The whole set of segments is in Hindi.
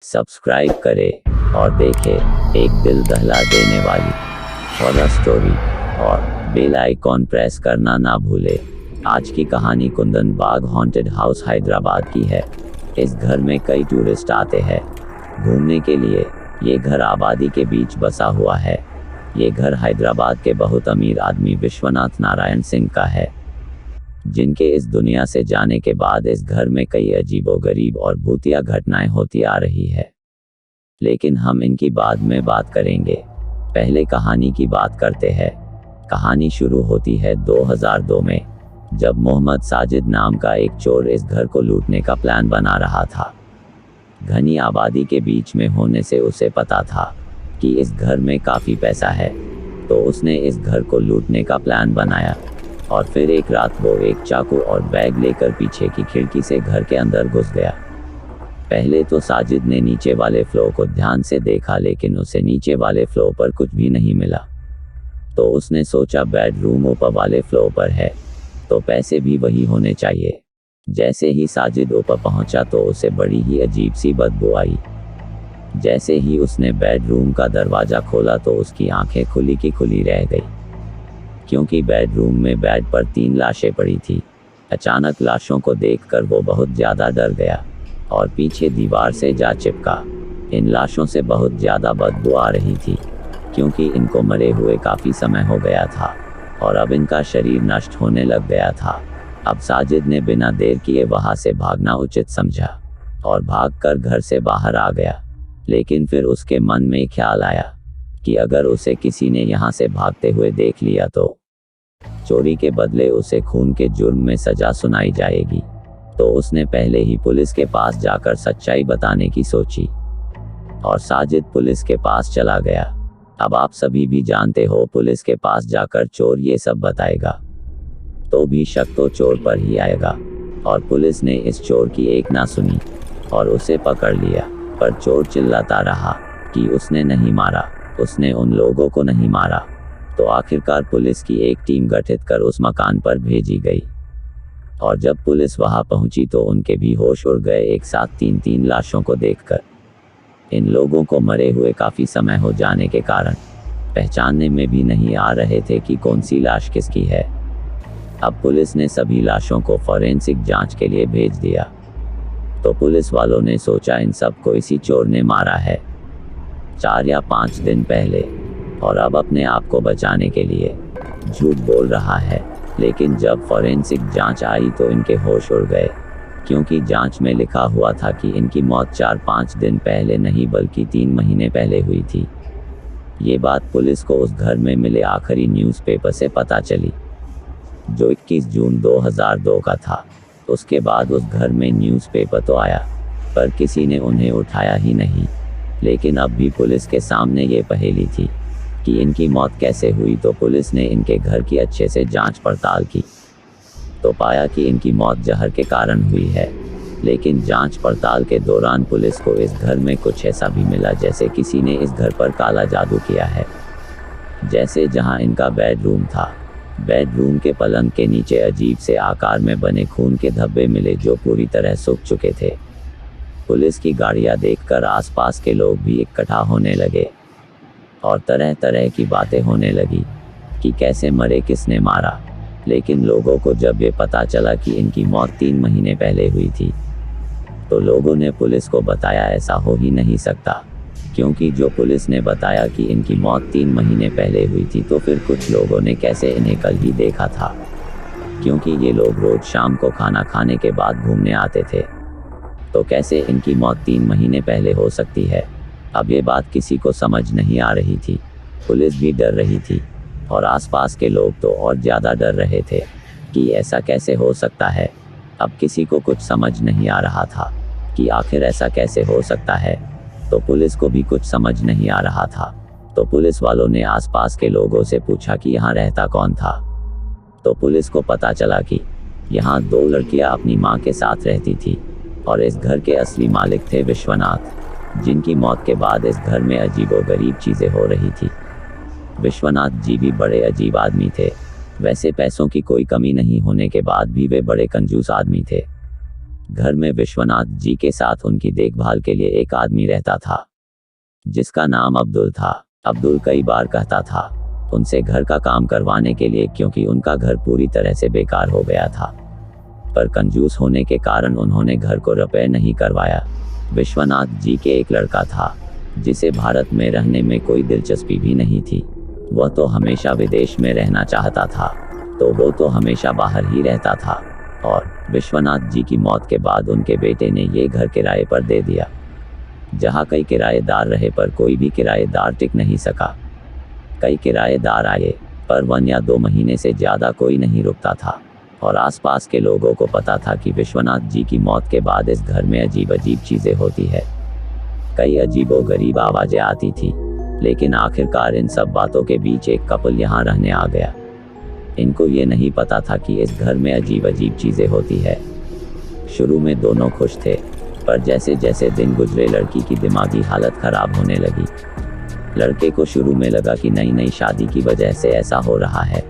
सब्सक्राइब करें और देखें एक दिल दहला देने वाली हॉरर स्टोरी और बेल आइकॉन प्रेस करना ना भूले। आज की कहानी कुंदन बाग हॉन्टेड हाउस हैदराबाद की है। इस घर में कई टूरिस्ट आते हैं घूमने के लिए। ये घर आबादी के बीच बसा हुआ है। ये घर हैदराबाद के बहुत अमीर आदमी विश्वनाथ नारायण सिंह का है, जिनके इस दुनिया से जाने के बाद इस घर में कई अजीबोगरीब और भूतिया घटनाएं होती आ रही है, लेकिन हम इनकी बाद में बात करेंगे। पहले कहानी की बात करते हैं। कहानी शुरू होती है 2002 में, जब मोहम्मद साजिद नाम का एक चोर इस घर को लूटने का प्लान बना रहा था। घनी आबादी के बीच में होने से उसे पता था कि इस घर में काफ़ी पैसा है, तो उसने इस घर को लूटने का प्लान बनाया और फिर एक रात वो एक चाकू और बैग लेकर पीछे की खिड़की से घर के अंदर घुस गया। पहले तो साजिद ने नीचे वाले फ्लोर को ध्यान से देखा, लेकिन उसे नीचे वाले फ्लोर पर कुछ भी नहीं मिला। तो उसने सोचा बेडरूम ऊपर वाले फ्लोर पर है, तो पैसे भी वही होने चाहिए। जैसे ही साजिद ऊपर पहुंचा तो उसे बड़ी ही अजीब सी बदबू आई। जैसे ही उसने बेडरूम का दरवाज़ा खोला तो उसकी आंखें खुली की खुली रह गई, क्योंकि बेडरूम में बेड पर 3 लाशें पड़ी थी। अचानक लाशों को देखकर वो बहुत ज़्यादा डर गया और पीछे दीवार से जा चिपका। इन लाशों से बहुत ज़्यादा बदबू आ रही थी, क्योंकि इनको मरे हुए काफ़ी समय हो गया था और अब इनका शरीर नष्ट होने लग गया था। अब साजिद ने बिना देर किए वहाँ से भागना उचित समझा और भागकर घर से बाहर आ गया। लेकिन फिर उसके मन में ख्याल आया कि अगर उसे किसी ने यहाँ से भागते हुए देख लिया तो चोरी के बदले उसे खून के जुर्म में सजा सुनाई जाएगी। तो उसने पहले ही पुलिस के पास जाकर सच्चाई बताने की सोची और साजिद पुलिस के पास चला गया। अब आप सभी भी जानते हो, पुलिस के पास जाकर चोर ये सब बताएगा तो भी शक तो चोर पर ही आएगा। और पुलिस ने इस चोर की एक ना सुनी और उसे पकड़ लिया। पर चोर चिल्लाता रहा कि उसने नहीं मारा, उसने उन लोगों को नहीं मारा। तो आखिरकार पुलिस की एक टीम गठित कर उस मकान पर भेजी गई और जब पुलिस वहां पहुंची तो उनके भी होश उड़ गए एक साथ 3-3 लाशों को देखकर। इन लोगों को मरे हुए काफ़ी समय हो जाने के कारण पहचानने में भी नहीं आ रहे थे कि कौन सी लाश किसकी है। अब पुलिस ने सभी लाशों को फॉरेंसिक जांच के लिए भेज दिया। तो पुलिस वालों ने सोचा इन सबको इसी चोर ने मारा है 4 या 5 दिन पहले, और अब अपने आप को बचाने के लिए झूठ बोल रहा है। लेकिन जब फॉरेंसिक जांच आई तो इनके होश उड़ गए, क्योंकि जांच में लिखा हुआ था कि इनकी मौत 4-5 दिन पहले नहीं बल्कि 3 महीने पहले हुई थी। ये बात पुलिस को उस घर में मिले आखिरी न्यूज़पेपर से पता चली, जो 21 जून 2002 का था। उसके बाद उस घर में न्यूज़पेपर तो आया, पर किसी ने उन्हें उठाया ही नहीं। लेकिन अब भी पुलिस के सामने ये पहेली थी कि इनकी मौत कैसे हुई। तो पुलिस ने इनके घर की अच्छे से जांच पड़ताल की तो पाया कि इनकी मौत जहर के कारण हुई है। लेकिन जांच पड़ताल के दौरान पुलिस को इस घर में कुछ ऐसा भी मिला जैसे किसी ने इस घर पर काला जादू किया है। जैसे जहां इनका बेडरूम था, बेडरूम के पलंग के नीचे अजीब से आकार में बने खून के धब्बे मिले जो पूरी तरह सूख चुके थे। पुलिस की गाड़ियां देखकर आसपास के लोग भी इकट्ठा होने लगे और तरह तरह की बातें होने लगी कि कैसे मरे, किसने मारा। लेकिन लोगों को जब ये पता चला कि इनकी मौत 3 महीने पहले हुई थी, तो लोगों ने पुलिस को बताया ऐसा हो ही नहीं सकता, क्योंकि जो पुलिस ने बताया कि इनकी मौत 3 महीने पहले हुई थी, तो फिर कुछ लोगों ने कैसे इन्हें कल ही देखा था, क्योंकि ये लोग रोज शाम को खाना खाने के बाद घूमने आते थे। तो कैसे इनकी मौत 3 महीने पहले हो सकती है। अब ये बात किसी को समझ नहीं आ रही थी। पुलिस भी डर रही थी और आसपास के लोग तो और ज़्यादा डर रहे थे कि ऐसा कैसे हो सकता है। अब किसी को कुछ समझ नहीं आ रहा था कि आखिर ऐसा कैसे हो सकता है। तो पुलिस को भी कुछ समझ नहीं आ रहा था। तो पुलिस वालों ने आसपास के लोगों से पूछा कि यहाँ रहता कौन था। तो पुलिस को पता चला कि यहाँ 2 लड़कियाँ अपनी माँ के साथ रहती थी और इस घर के असली मालिक थे विश्वनाथ, जिनकी मौत के बाद इस घर में अजीबोगरीब चीज़ें हो रही थी। विश्वनाथ जी भी बड़े अजीब आदमी थे। वैसे पैसों की कोई कमी नहीं होने के बाद भी वे बड़े कंजूस आदमी थे। घर में विश्वनाथ जी के साथ उनकी देखभाल के लिए एक आदमी रहता था, जिसका नाम अब्दुल था। अब्दुल कई बार कहता था उनसे घर का काम करवाने के लिए, क्योंकि उनका घर पूरी तरह से बेकार हो गया था, पर कंजूस होने के कारण उन्होंने घर को रिपेयर नहीं करवाया। विश्वनाथ जी के एक लड़का था, जिसे भारत में रहने में कोई दिलचस्पी भी नहीं थी। वह तो हमेशा विदेश में रहना चाहता था, तो वो तो हमेशा बाहर ही रहता था। और विश्वनाथ जी की मौत के बाद उनके बेटे ने ये घर किराए पर दे दिया। जहाँ कई किराएदार रहे, पर कोई भी किराएदार टिक नहीं सका। कई किराएदार आए, पर 1 या 2 महीने से ज़्यादा कोई नहीं रुकता था। और आसपास के लोगों को पता था कि विश्वनाथ जी की मौत के बाद इस घर में अजीब अजीब चीज़ें होती है। कई अजीबोगरीब आवाज़ें आती थी, लेकिन आखिरकार इन सब बातों के बीच एक कपल यहाँ रहने आ गया। इनको ये नहीं पता था कि इस घर में अजीब अजीब चीज़ें होती है। शुरू में दोनों खुश थे, पर जैसे जैसे दिन गुजरे लड़की की दिमागी हालत खराब होने लगी। लड़के को शुरू में लगा कि नई नई शादी की वजह से ऐसा हो रहा है,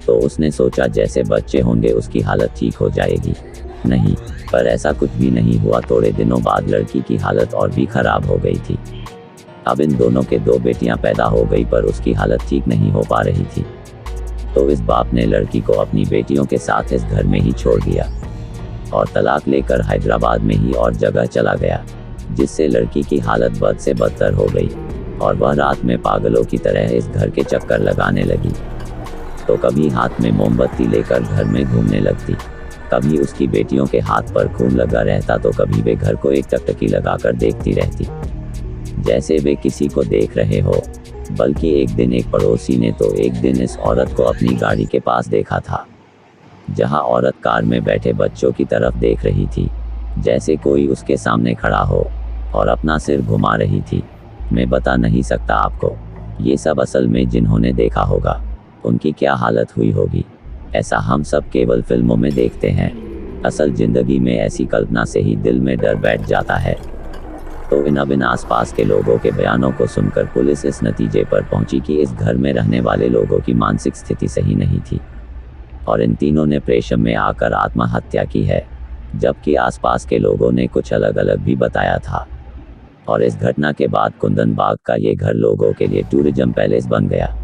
तो उसने सोचा जैसे बच्चे होंगे उसकी हालत ठीक हो जाएगी। नहीं, पर ऐसा कुछ भी नहीं हुआ। थोड़े दिनों बाद लड़की की हालत और भी खराब हो गई थी। अब इन दोनों के 2 बेटियां पैदा हो गई, पर उसकी हालत ठीक नहीं हो पा रही थी। तो इस बाप ने लड़की को अपनी बेटियों के साथ इस घर में ही छोड़ दिया और तलाक लेकर हैदराबाद में ही और जगह चला गया, जिससे लड़की की हालत बद से बदतर हो गई और वह रात में पागलों की तरह इस घर के चक्कर लगाने लगी। तो कभी हाथ में मोमबत्ती लेकर घर में घूमने लगती, कभी उसकी बेटियों के हाथ पर खून लगा रहता, तो कभी वे घर को एक टकटकी लगाकर देखती रहती, जैसे वे किसी को देख रहे हो। बल्कि एक दिन एक पड़ोसी ने तो एक दिन इस औरत को अपनी गाड़ी के पास देखा था, जहां औरत कार में बैठे बच्चों की तरफ देख रही थी, जैसे कोई उसके सामने खड़ा हो, और अपना सिर घुमा रही थी। मैं बता नहीं सकता आपको ये सब असल में जिन्होंने देखा होगा उनकी क्या हालत हुई होगी। ऐसा हम सब केवल फिल्मों में देखते हैं, असल जिंदगी में ऐसी कल्पना से ही दिल में डर बैठ जाता है। तो इन आसपास के लोगों के बयानों को सुनकर पुलिस इस नतीजे पर पहुंची कि इस घर में रहने वाले लोगों की मानसिक स्थिति सही नहीं थी और इन तीनों ने प्रेषम में आकर आत्महत्या की है, जबकि आसपास के लोगों ने कुछ अलग अलग भी बताया था। और इस घटना के बाद कुंदन बाग का ये घर लोगों के लिए टूरिज्म पैलेस बन गया,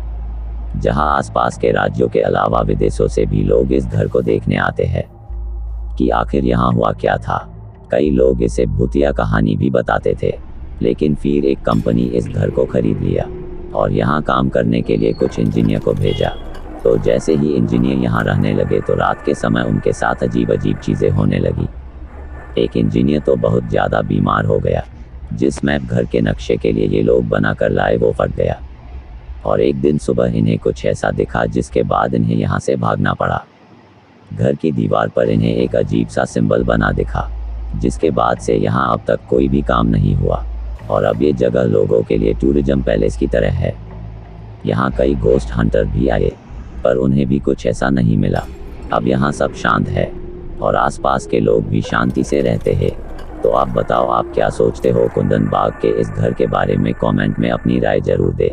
जहां आसपास के राज्यों के अलावा विदेशों से भी लोग इस घर को देखने आते हैं कि आखिर यहाँ हुआ क्या था। कई लोग इसे भूतिया कहानी भी बताते थे, लेकिन फिर एक कंपनी इस घर को खरीद लिया और यहाँ काम करने के लिए कुछ इंजीनियर को भेजा। तो जैसे ही इंजीनियर यहाँ रहने लगे, तो रात के समय उनके साथ अजीब अजीब चीज़ें होने लगी। एक इंजीनियर तो बहुत ज़्यादा बीमार हो गया। जिस मैप घर के नक्शे के लिए ये लोग बना कर लाए वो फट गया, और एक दिन सुबह इन्हें कुछ ऐसा दिखा जिसके बाद इन्हें यहाँ से भागना पड़ा। घर की दीवार पर इन्हें एक अजीब सा सिंबल बना दिखा, जिसके बाद से यहाँ अब तक कोई भी काम नहीं हुआ और अब ये जगह लोगों के लिए टूरिज्म पैलेस की तरह है। यहाँ कई घोस्ट हंटर भी आए, पर उन्हें भी कुछ ऐसा नहीं मिला। अब यहाँ सब शांत है और आसपास के लोग भी शांति से रहते हैं। तो आप बताओ, आप क्या सोचते हो कुंदन बाग के इस घर के बारे में? कमेंट में अपनी राय जरूर दें।